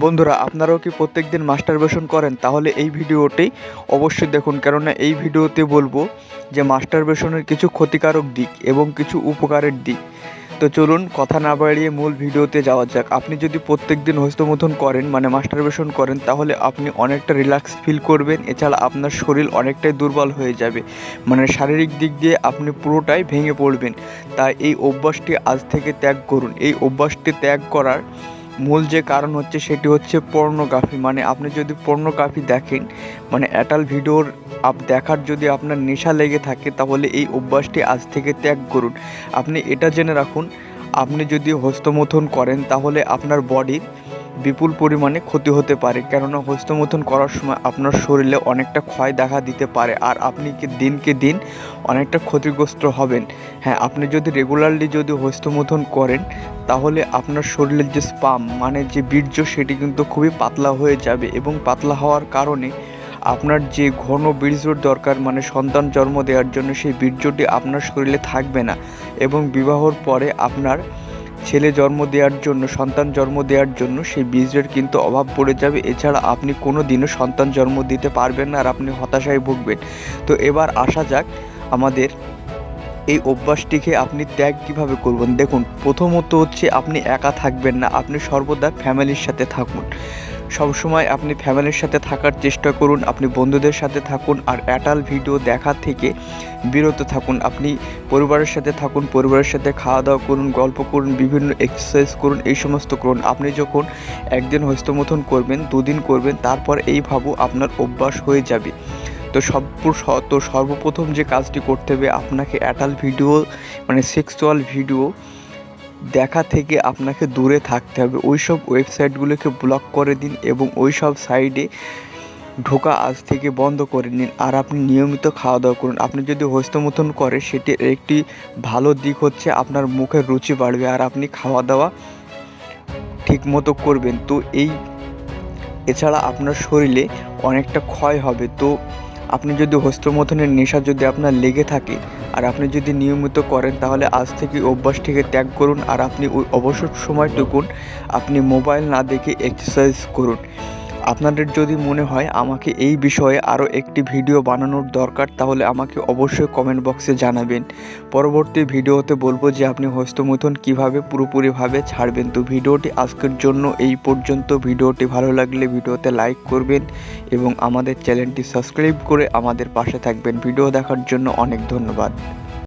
বন্ধুরা, আপনারাও কি প্রত্যেকদিন মাস্টারবেশন করেন? তাহলে এই ভিডিওটি অবশ্যই দেখুন, কেননা এই ভিডিওতে বলবো যে মাস্টারবেশনের কিছু ক্ষতিকারক দিক এবং কিছু উপকারের দিক। তো চলুন কথা না বাড়িয়ে মূল ভিডিওতে যাওয়া যাক। আপনি যদি প্রত্যেকদিন হস্তমৈথুন করেন মানে মাস্টারবেশন করেন, তাহলে আপনি অনেকটা রিল্যাক্স ফিল করবেন। এছাড়া আপনার শরীর অনেকটাই দুর্বল হয়ে যাবে, মানে শারীরিক দিক দিয়ে আপনি পুরোটাই ভেঙে পড়বেন। তাই এই অভ্যাসটি আজ থেকে ত্যাগ করুন। এই অভ্যাসটি ত্যাগ করার মূল যে কারণ হচ্ছে সেটি হচ্ছে পর্নোগ্রাফি। মানে আপনি যদি পর্নোগ্রাফি দেখেন, মানে অ্যাডাল্ট ভিডিওর দেখার যদি আপনার নেশা লেগে থাকে, তাহলে এই অভ্যাসটি আজ থেকে ত্যাগ করুন। আপনি এটা জেনে রাখুন, আপনি যদি হস্তমৈথুন করেন তাহলে আপনার বডির বিপুল পরিমাণে ক্ষতি হতে পারে, কেননা হস্তমৈথুন করার সময় আপনার শরীরে অনেকটা ক্ষয় দেখা দিতে পারে আর আপনি দিনকে দিন অনেকটা ক্ষতিগ্রস্ত হবেন। হ্যাঁ, আপনি যদি রেগুলারলি যদি হস্তমৈথুন করেন, তাহলে আপনার শরীরের যে স্পাম মানে যে বীর্য, সেটি কিন্তু খুবই পাতলা হয়ে যাবে এবং পাতলা হওয়ার কারণে আপনার যে ঘন বীর্যর দরকার মানে সন্তান জন্ম দেওয়ার জন্য, সেই বীর্যটি আপনার শরীরে থাকবে না এবং বিবাহর পরে আপনার ছেলে জন্ম দেওয়ার জন্য, সন্তান জন্ম দেওয়ার জন্য সেই বীর্যের কিন্তু অভাব পড়ে যাবে। এছাড়া আপনি কোনো দিনও সন্তান জন্ম দিতে পারবেন না আর আপনি হতাশায় ভুগবেন। তো এবার আসা যাক আমাদের এই অভ্যাসটিকে আপনি ত্যাগ কীভাবে করবেন। দেখুন, প্রথমত হচ্ছে আপনি একা থাকবেন না, আপনি সর্বদা ফ্যামিলির সাথে থাকুন। সবসময় আপনি ফ্যামিলির সাথে থাকার চেষ্টা করুন, আপনি বন্ধুদের সাথে থাকুন আর অ্যাডাল্ট ভিডিও দেখা থেকে বিরত থাকুন। আপনি পরিবারের সাথে থাকুন, পরিবারের সাথে খাওয়া দাওয়া করুন, গল্প করুন, বিভিন্ন এক্সারসাইজ করুন, এই সমস্ত করুন। আপনি যখন একদিন হস্তমৈথুন করবেন, দুদিন করবেন, তারপর এইভাবে আপনার অভ্যাস হয়ে যাবে। তো সর্বপ্রথম যে কাজটি করতে হবে, আপনাকে অ্যাডাল্ট ভিডিও মানে সেক্সুয়াল ভিডিও দেখা থেকে আপনাকে দূরে থাকতে হবে। ওই সব ওয়েবসাইটগুলোকে ব্লক করে দিন এবং ওই সব সাইটে ঢোকা আজ থেকে বন্ধ করে নিন আর আপনি নিয়মিত খাওয়া দাওয়া করুন। আপনি যদি হস্তমৈথুন করে, সেটির একটি ভালো দিক হচ্ছে আপনার মুখের রুচি বাড়বে আর আপনি খাওয়া দাওয়া ঠিকমতো করবেন। তো এছাড়া আপনার শরীরে অনেকটা ক্ষয় হবে। তো আপনি যদি হস্তমৈথুনের নেশা যদি আপনার লেগে থাকে আর আপনি যদি নিয়মিত করেন, তাহলে আজ থেকে অভ্যাসটিকে ত্যাগ করুন আর আপনি ওই অবসর সময়টুকুন আপনি মোবাইল না দেখে এক্সারসাইজ করুন। আপনাদের যদি মনে হয় আমাকে এই বিষয়ে আরও একটি ভিডিও বানানোর দরকার, তাহলে আমাকে অবশ্যই কমেন্ট বক্সে জানাবেন। পরবর্তী ভিডিওতে বলবো যে আপনি হস্তমৈথুন কীভাবে পুরোপুরিভাবে ছাড়বেন। তো ভিডিওটি আজকের জন্য এই পর্যন্ত। ভিডিওটি ভালো লাগলে ভিডিওতে লাইক করবেন এবং আমাদের চ্যানেলটি সাবস্ক্রাইব করে আমাদের পাশে থাকবেন। ভিডিও দেখার জন্য অনেক ধন্যবাদ।